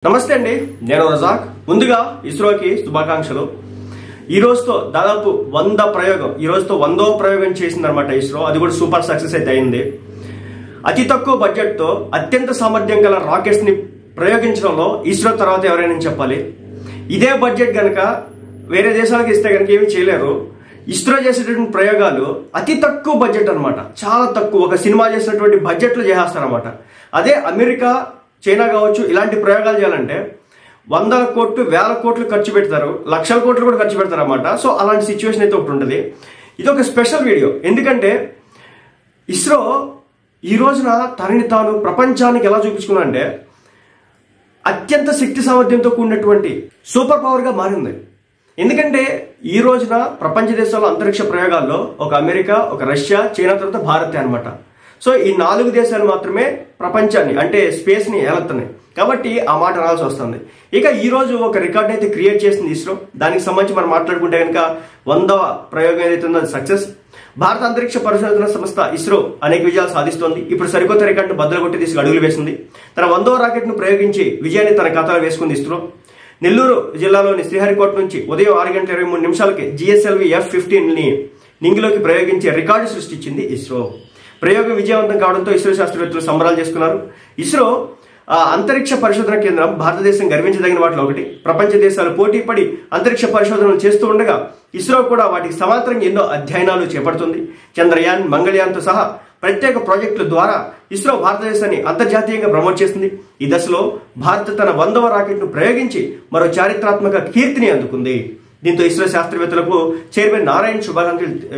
నమస్తే అండి, నేను రజాక్. ముందుగా ఇస్రోకి శుభాకాంక్షలు. ఈ రోజుతో దాదాపు 100 ప్రయోగం, ఈ రోజుతో 100వ ప్రయోగం చేసిందనమాట ఇస్రో. అది కూడా సూపర్ సక్సెస్ అయితే అయింది. అతి తక్కువ బడ్జెట్ తో అత్యంత సామర్థ్యం గల రాకెట్స్ ని ప్రయోగించడంలో ఇస్రో తర్వాత ఎవరైనా చెప్పాలి. ఇదే బడ్జెట్ గనక వేరే దేశాలకు ఇస్తే గనక ఏమీ చేయలేరు. ఇస్రో చేసేటటువంటి ప్రయోగాలు అతి తక్కువ బడ్జెట్ అనమాట, చాలా తక్కువ, ఒక సినిమా చేసినటువంటి బడ్జెట్ లో చేస్తారనమాట. అదే అమెరికా, చైనా కావచ్చు, ఇలాంటి ప్రయోగాలు చేయాలంటే 100 కోట్లు 1000 కోట్లు ఖర్చు పెడతారు, లక్షల కోట్లు కూడా ఖర్చు పెడతారు అనమాట. సో అలాంటి సిచ్యువేషన్ అయితే ఒకటి ఉంటుంది. ఇది ఒక స్పెషల్ వీడియో, ఎందుకంటే ఇస్రో ఈ రోజున తనని తాను ప్రపంచానికి ఎలా చూపించుకున్నా అంటే అత్యంత శక్తి సామర్థ్యంతో కూడినటువంటి సూపర్ పవర్ గా మారింది. ఎందుకంటే ఈ రోజున ప్రపంచ దేశాల్లో అంతరిక్ష ప్రయోగాల్లో ఒక అమెరికా, ఒక రష్యా, చైనా తర్వాత భారత్ అనమాట. సో ఈ 4 దేశాలు మాత్రమే ప్రపంచాన్ని అంటే స్పేస్ ని ఏలుతున్నాయి. కాబట్టి ఆ మాట రావాల్సి వస్తుంది. ఇక ఈ రోజు ఒక రికార్డ్ అయితే క్రియేట్ చేసింది ఇస్రో. దానికి సంబంధించి మనం మాట్లాడుకుంటే కనుక 100వ ప్రయోగం ఏదైతే ఉందో అది సక్సెస్. భారత అంతరిక్ష పరిశోధన సంస్థ ఇస్రో అనేక విజయాలు సాధిస్తోంది. ఇప్పుడు సరికొత్త రికార్డును బద్దలు కొట్టి తీసుకు అడుగులు వేసింది. తన 100వ రాకెట్ ను ప్రయోగించి విజయాన్ని తన ఖాతాలో వేసుకుంది ఇస్రో. నెల్లూరు జిల్లాలోని శ్రీహరికోట నుంచి ఉదయం 6:23 GSLV F-15 ని నింగిలోకి ప్రయోగించి రికార్డు సృష్టించింది ఇస్రో. ప్రయోగం విజయవంతం కావడంతో ఇస్రో శాస్త్రవేత్తలు సంబరాలు చేసుకున్నారు. ఇస్రో అంతరిక్ష పరిశోధన కేంద్రం భారతదేశం గర్వించదగిన వాటిలో ఒకటి. ప్రపంచ దేశాలు పోటీ పడి అంతరిక్ష పరిశోధనలు చేస్తూ ఉండగా ఇస్రో కూడా వాటికి సమాంతరంగా ఎన్నో అధ్యయనాలు చేపడుతుంది. చంద్రయాన్, మంగళయాన్తో సహా ప్రత్యేక ప్రాజెక్టుల ద్వారా ఇస్రో భారతదేశాన్ని అంతర్జాతీయంగా ప్రమోట్ చేస్తుంది. ఈ దశలో భారత్ తన 100వ రాకెట్ ను ప్రయోగించి మరో చారిత్రాత్మక కీర్తిని అందుకుంది. దీంతో ఇస్రో శాస్త్రవేత్తలకు చైర్మన్ నారాయణ్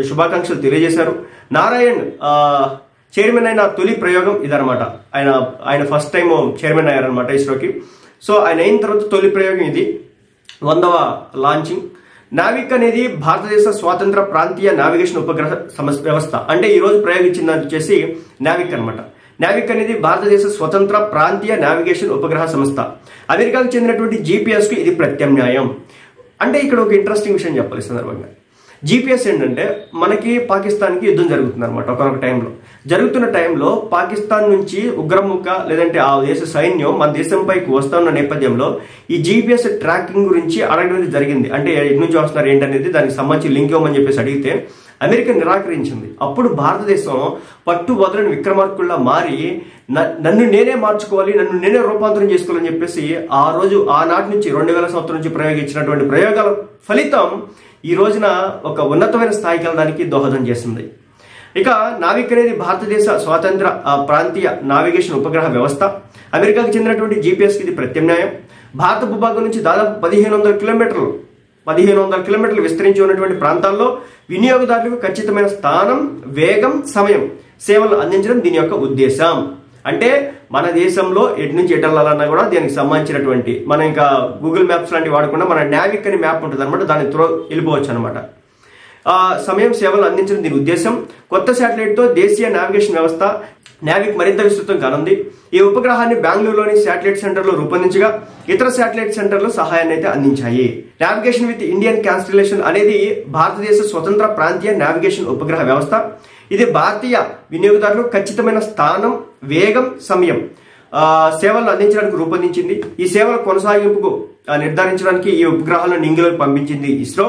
శుభాకాంక్షలు తెలియజేశారు. నారాయణ్ చైర్మన్ అయిన తొలి ప్రయోగం ఇదనమాట. ఆయన ఫస్ట్ టైం చైర్మన్ అయ్యారనమాట ఇస్రోకి. సో ఆయన అయిన తర్వాత తొలి ప్రయోగం ఇది, 100వ లాంచింగ్. నావిక్ అనేది భారతదేశ స్వాతంత్ర ప్రాంతీయ నావిగేషన్ ఉపగ్రహ వ్యవస్థ. అంటే ఈ రోజు ప్రయోగించిందని వచ్చేసి నావిక్ అనమాట. నావిక్ అనేది భారతదేశ స్వతంత్ర ప్రాంతీయ నావిగేషన్ ఉపగ్రహ సంస్థ. అమెరికాకు చెందినటువంటి GPS కు ఇది ప్రత్యామ్నాయం. అంటే ఇక్కడ ఒక ఇంట్రెస్టింగ్ విషయం చెప్పాలి సందర్భంగా. GPS ఏంటంటే మనకి పాకిస్తాన్కి యుద్ధం జరుగుతుంది అనమాట. ఒకనొక టైంలో జరుగుతున్న టైంలో పాకిస్తాన్ నుంచి ఉగ్రముఖ లేదంటే ఆ దేశ సైన్యం మన దేశంపైకి వస్తున్న నేపథ్యంలో ఈ GPS ట్రాకింగ్ గురించి అడగడం జరిగింది. అంటే ఎటు నుంచి వస్తున్నారు ఏంటనేది దానికి సంబంధించి లింక్ ఇవ్వమని చెప్పేసి అడిగితే అమెరికా నిరాకరించింది. అప్పుడు భారతదేశం పట్టు వదలని విక్రమార్కుల్లా మారి నన్ను నేనే మార్చుకోవాలి, నన్ను నేనే రూపాంతరం చేసుకోవాలని చెప్పేసి ఆనాటి నుంచి 2000 సంవత్సరం నుంచి ప్రయోగించినటువంటి ప్రయోగాల ఫలితం ఈ రోజున ఒక ఉన్నతమైన స్థాయికి వెళ్ళడానికి దోహదం చేసింది. ఇక నావిక్ అనేది భారతదేశ స్వాతంత్ర ప్రాంతీయ నావిగేషన్ ఉపగ్రహ వ్యవస్థ. అమెరికాకు చెందినటువంటి GPS కి ఇది ప్రత్యామ్నాయం. భారత భూభాగం నుంచి దాదాపు 1500 కిలోమీటర్లు విస్తరించి ఉన్నటువంటి ప్రాంతాల్లో వినియోగదారులకు ఖచ్చితమైన స్థానం, వేగం, సమయం సేవలు అందించడం దీని యొక్క ఉద్దేశం. అంటే మన దేశంలో ఎటు నుంచి ఎటు వెళ్ళాలన్నా కూడా దీనికి సంబంధించినటువంటి మనం ఇంకా గూగుల్ మ్యాప్స్ లాంటివి వాడకుండా మన నావిక్ అనే మ్యాప్ ఉంటుంది అనమాట, దాని త్రో వెళ్ళిపోవచ్చు అనమాట. సమయం, సేవలు అందించడం దీని ఉద్దేశం. కొత్త శాటిలైట్ తో దేశీయ నావిగేషన్ వ్యవస్థ నావిక్ మరింత విస్తృతం కానుంది. ఈ ఉపగ్రహాన్ని బెంగళూరులోని శాటిలైట్ సెంటర్ లో రూపొందించగా ఇతర శాటిలైట్ సెంటర్లు సహాయాన్ని అయితే అందించాయి. నావిగేషన్ విత్ ఇండియన్ కాన్స్టలేషన్ అనేది భారతదేశ స్వతంత్ర ప్రాంతీయ నావిగేషన్ ఉపగ్రహ వ్యవస్థ. ఇది భారతీయ వినియోగదారులకు ఖచ్చితమైన స్థానం, వేగం, సమయం సేవలను అందించడానికి రూపొందించింది. ఈ సేవల కొనసాగింపుకు నిర్ధారించడానికి ఈ ఉపగ్రహాలను నింగిలోకి పంపించింది ఇస్రో.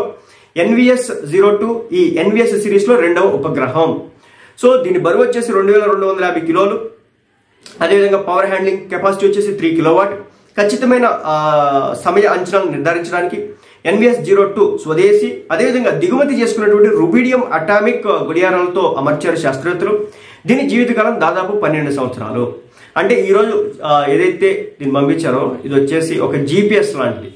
NVS-02 ఈ NVS సిరీస్ లో 2వ ఉపగ్రహం. సో దీని బరువు వచ్చేసి 2250 కిలోలు. అదేవిధంగా పవర్ హ్యాండ్లింగ్ కెపాసిటీ వచ్చేసి 3 కిలోవాట్. ఖచ్చితమైన సమయ అంచనాలను నిర్ధారించడానికి NVS-02 స్వదేశీ, అదేవిధంగా దిగుమతి చేసుకున్నటువంటి రుబిడియం అటామిక్ గడియారాలతో అమర్చారు శాస్త్రవేత్తలు. దీని జీవితకాలం దాదాపు 12 సంవత్సరాలు. అంటే ఈరోజు ఏదైతే దీన్ని పంపించారో ఇది వచ్చేసి ఒక GPS లాంటిది.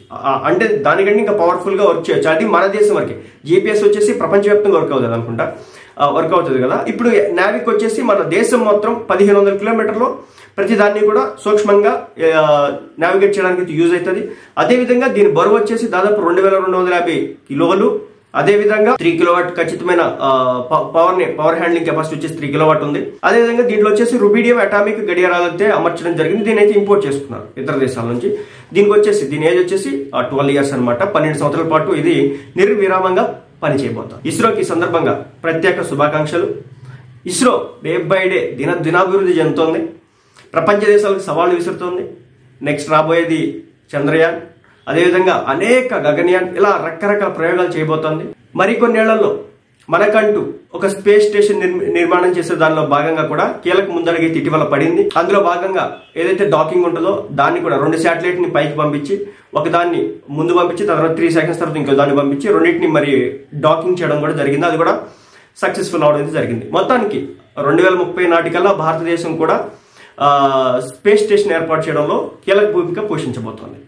అంటే దానికంటే ఇంకా పవర్ఫుల్ గా వర్క్ చేయొచ్చు. అది మన దేశం వరకే. GPS వచ్చేసి ప్రపంచవ్యాప్తంగా వర్క్ అవుతుంది అనుకుంటా, వర్క్ అవుతుంది కదా. ఇప్పుడు నావిక్ వచ్చేసి మన దేశం మొత్తం 1500 కిలోమీటర్లు ప్రతి దాన్ని కూడా సూక్ష్మంగా నావిగేట్ చేయడానికి యూజ్ అవుతుంది. అదేవిధంగా దీని బరువు వచ్చేసి దాదాపు 2250 కిలోలు. అదేవిధంగా 3 కిలోవాట్ ఖచ్చితమైన పవర్ హ్యాండ్లింగ్ కెపాసిటీ వచ్చేసి 3 కిలోవాట్ ఉంది. అదేవిధంగా దీంట్లో వచ్చేసి రుబిడియం అటామిక్ గడియారాలతో అమర్చడం జరిగింది. దీని అయితే ఇంపోర్ట్ చేసుకున్నారు ఇతర దేశాల నుంచి. దీని ఏజ్ వచ్చేసి 12 ఇయర్స్ అనమాట. 12 సంవత్సరాల పాటు ఇది నిర్విరామంగా పనిచేయబోతాం. ఇస్రోకి ఈ సందర్భంగా ప్రత్యేక శుభాకాంక్షలు. ఇస్రో డే బై డే దినాభివృద్ధి చెందుతోంది. ప్రపంచ దేశాలకు సవాళ్లు విసురుతోంది. నెక్స్ట్ రాబోయేది చంద్రయాన్, అదేవిధంగా అనేక గగనయాన్, ఇలా రకరకాల ప్రయోగాలు చేయబోతోంది. మరికొన్నేళ్లలో మనకంటూ ఒక స్పేస్ స్టేషన్ నిర్మాణం చేసే దానిలో భాగంగా కూడా కీలక ముందడుగైతే ఇటీవల పడింది. అందులో భాగంగా ఏదైతే డాకింగ్ ఉంటుందో దాన్ని కూడా 2 శాటిలైట్ ని పైకి పంపించి, ఒకదాన్ని ముందు పంపించి తర్వాత 3 సెకండ్స్ తర్వాత ఇంకో దాన్ని పంపించి రెండింటిని మరి డాకింగ్ చేయడం కూడా జరిగింది. అది కూడా సక్సెస్ఫుల్ అవడం జరిగింది. మొత్తానికి 2030 నాటికల్లా భారతదేశం కూడా స్పేస్ స్టేషన్ ఏర్పాటు చేయడంలో కీలక భూమిక పోషించబోతోంది.